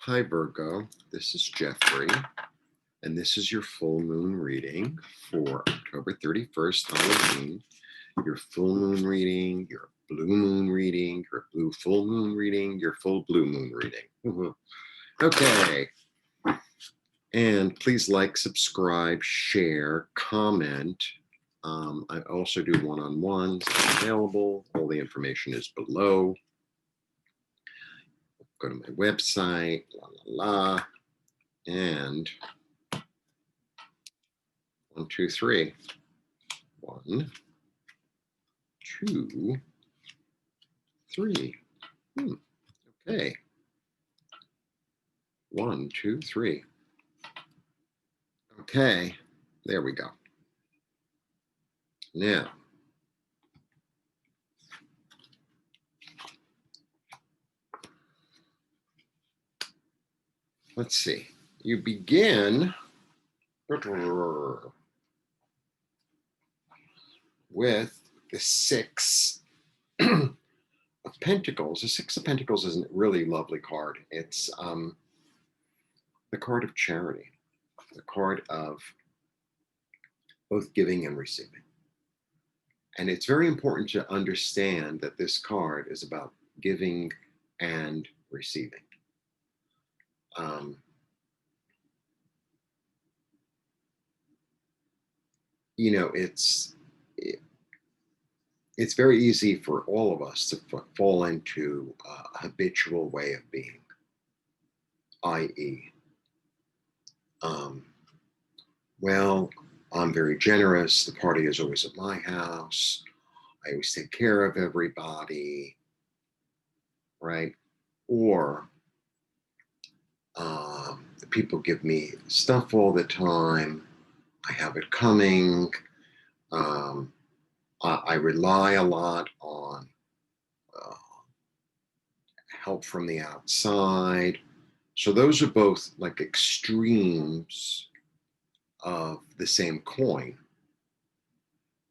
Hi, Virgo. This is Jeffrey, and this is your full moon reading for October 31st, Halloween. Your full moon reading, your blue moon reading, your blue full moon reading, your full blue moon reading. Okay. And please like, subscribe, share, comment. I also do one-on-ones available. All the information is below. Go to my website, la la la. And 1, 2, 3. 1, 2, 3. Okay. 1, 2, 3. Okay. There we go. Now, let's see. You begin with the 6 of Pentacles. The 6 of Pentacles is a really lovely card. It's the card of charity, the card of both giving and receiving. And it's very important to understand that this card is about giving and receiving. You know, it's very easy for all of us to fall into a habitual way of being, i.e., well, I'm very generous. The party is always at my house. I always take care of everybody, right? Or people give me stuff all the time. I have it coming. I rely a lot on help from the outside. So those are both like extremes of the same coin.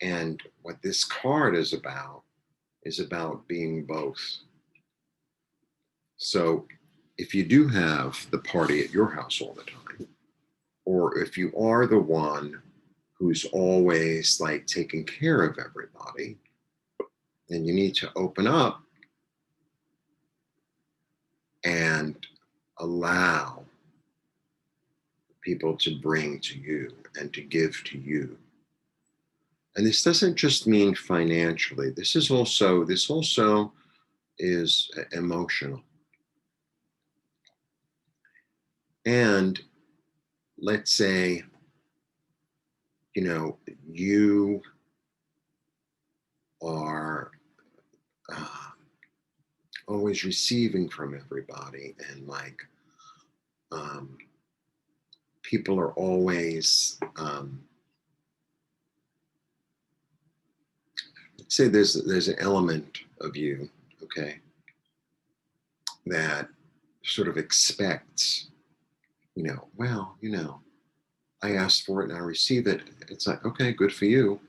And what this card is about being both. So if you do have the party at your house all the time, or if you are the one who's always like taking care of everybody, then you need to open up and allow people to bring to you and to give to you. And this doesn't just mean financially. This also is emotional. And let's say, you are always receiving from everybody, and like people are always say there's an element of you, okay, that sort of expects, I asked for it and I receive it. It's like, okay, good for you.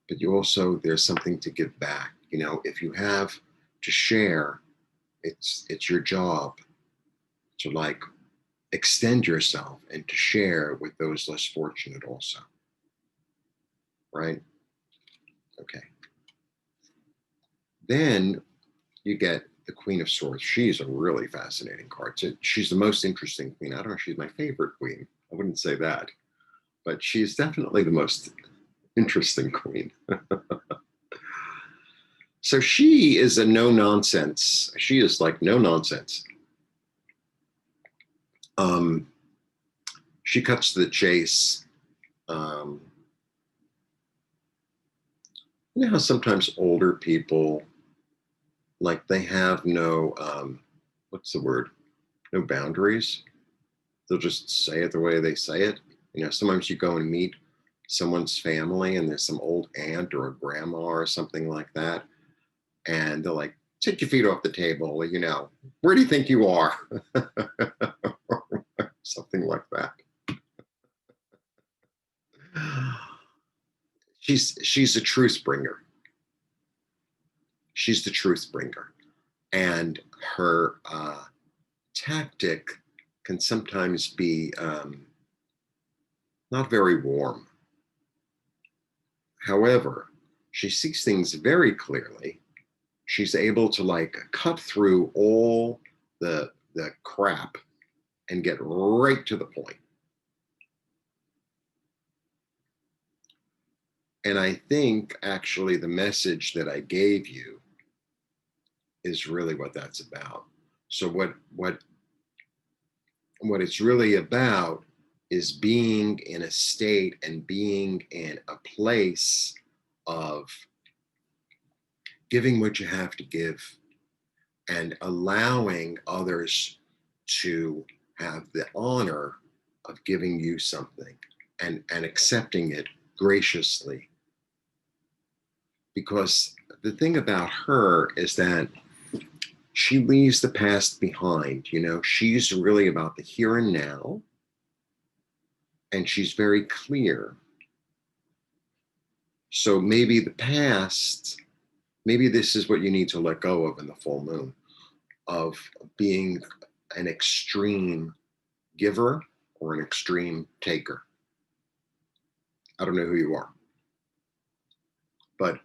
But you also, there's something to give back. If you have to share, it's your job to like extend yourself and to share with those less fortunate also. Right? Okay. Then you get the Queen of Swords. She's a really fascinating card. She's the most interesting queen. I don't know if she's my favorite queen. I wouldn't say that. But she's definitely the most interesting queen. So she is a no nonsense. She is like no nonsense. She cuts to the chase. You know how sometimes older people, like they have no, what's the word? No boundaries. They'll just say it the way they say it. Sometimes you go and meet someone's family and there's some old aunt or a grandma or something like that. And they're like, take your feet off the table, where do you think you are? Something like that. She's a truth bringer. She's the truth bringer. And her tactic can sometimes be not very warm. However, she sees things very clearly. She's able to like cut through all the crap and get right to the point. And I think actually the message that I gave you is really what that's about. So what it's really about is being in a state and being in a place of giving what you have to give and allowing others to have the honor of giving you something and accepting it graciously. Because the thing about her is that she leaves the past behind. You know, she's really about the here and now, and she's very clear. So maybe the past, maybe this is what you need to let go of in the full moon, of being an extreme giver or an extreme taker. I don't know who you are, but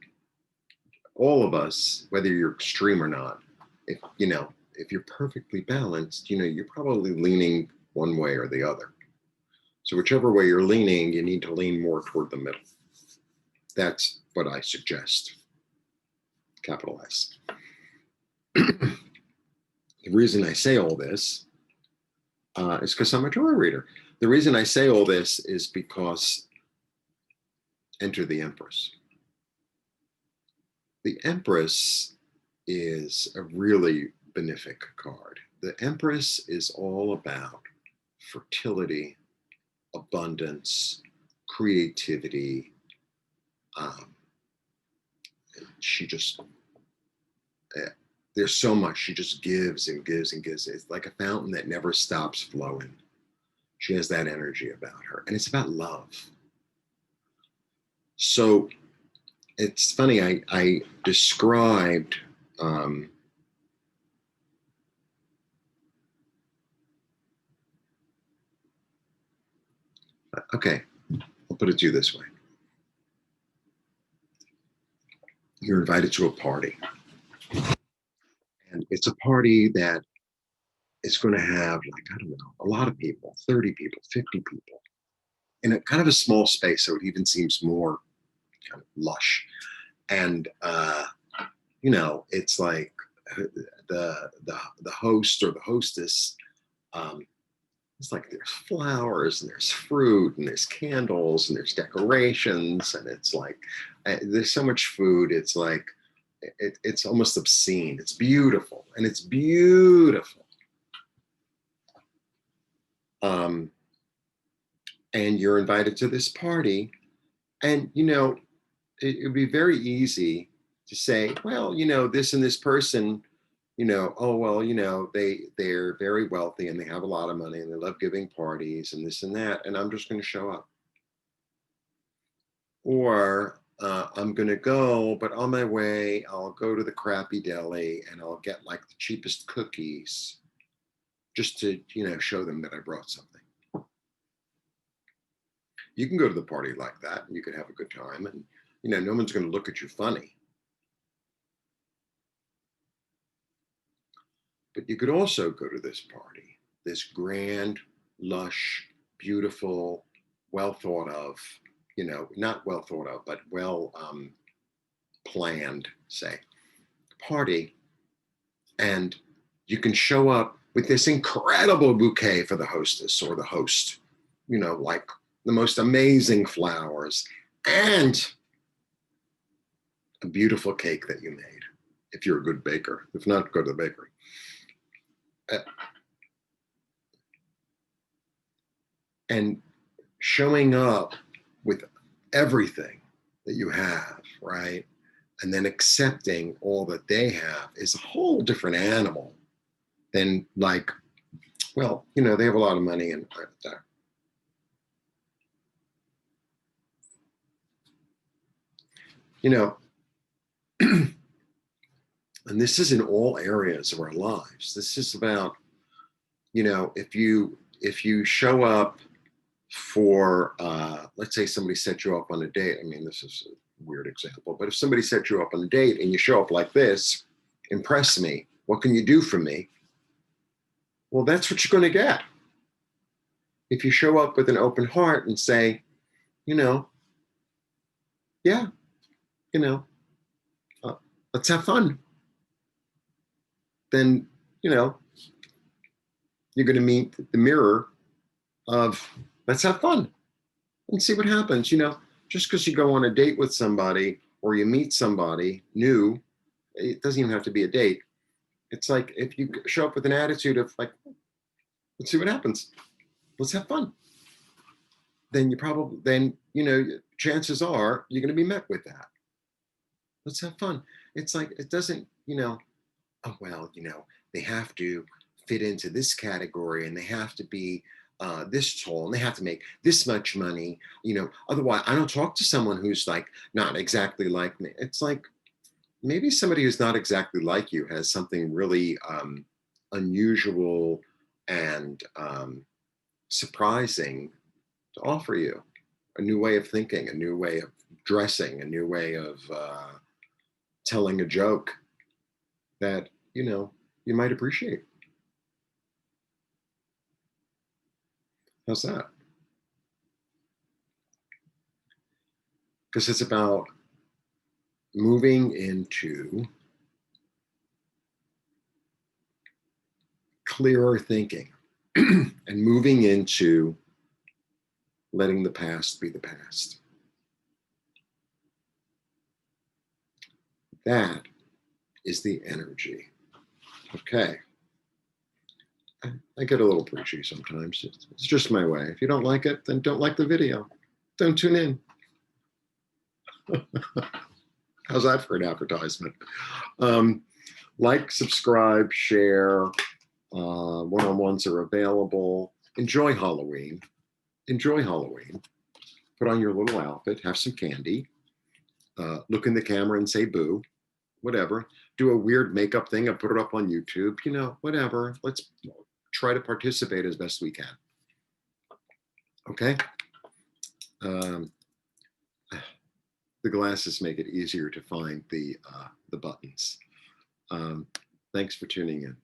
all of us, whether you're extreme or not, if you're perfectly balanced, you're probably leaning one way or the other. So whichever way you're leaning, you need to lean more toward the middle. That's what I suggest. Capital S. The reason I say all this is because I'm a tarot reader. The reason I say all this is because enter the Empress. The Empress is a really benefic card. The Empress is all about fertility, abundance, creativity. She just, there's so much. She just gives and gives and gives. It's like a fountain that never stops flowing. She has that energy about her, and it's about love. So it's funny, I described okay, I'll put it to you this way. You're invited to a party, and it's a party that is going to have, like, I don't know, a lot of people, 30 people, 50 people, in a kind of a small space, so it even seems more kind of lush. And it's like the host or the hostess, it's like there's flowers and there's fruit and there's candles and there's decorations, and it's like there's so much food. It's like it's almost obscene. It's beautiful, and it's beautiful. And you're invited to this party, and it would be very easy to say, well, this and this person, oh, well, they're very wealthy and they have a lot of money and they love giving parties and this and that, and I'm just going to show up. Or I'm going to go, but on my way, I'll go to the crappy deli and I'll get like the cheapest cookies just to, show them that I brought something. You can go to the party like that and you can have a good time, and, no one's going to look at you funny. But you could also go to this party, this grand, lush, beautiful, well thought of, not well thought of, but well planned, say, party. And you can show up with this incredible bouquet for the hostess or the host, like the most amazing flowers and a beautiful cake that you made, if you're a good baker. If not, go to the bakery. And showing up with everything that you have, right? And then accepting all that they have is a whole different animal than like, well, they have a lot of money and and this is in all areas of our lives. This is about You know, if you show up for let's say somebody set you up on a date. I mean, this is a weird example, but if somebody set you up on a date and you show up like this, impress me, what can you do for me? Well, that's what you're going to get. If you show up with an open heart and say, you know, yeah, you know, uh, let's have fun, then, you know, you're going to meet the mirror of let's have fun and see what happens. You know, just because you go on a date with somebody or you meet somebody new, it doesn't even have to be a date. It's like if you show up with an attitude of like, let's see what happens, let's have fun, then you know, chances are you're going to be met with that. Let's have fun. It's like, it doesn't, you know, oh, well, you know, they have to fit into this category and they have to be this tall and they have to make this much money, you know, otherwise I don't talk to someone who's like not exactly like me. It's like maybe somebody who's not exactly like you has something really unusual and surprising to offer you, a new way of thinking, a new way of dressing, a new way of telling a joke that, you know, you might appreciate. How's that? Because it's about moving into clearer thinking and moving into letting the past be the past. That is the energy. Okay. I get a little preachy sometimes. It's just my way. If you don't like it, then don't like the video. Don't tune in. How's that for an advertisement? Like, subscribe, share. One-on-ones are available. Enjoy Halloween. Enjoy Halloween. Put on your little outfit. Have some candy. Look in the camera and say boo. Whatever. Do a weird makeup thing and put it up on YouTube. You know, whatever. Let's try to participate as best we can. Okay? The glasses make it easier to find the buttons. Thanks for tuning in.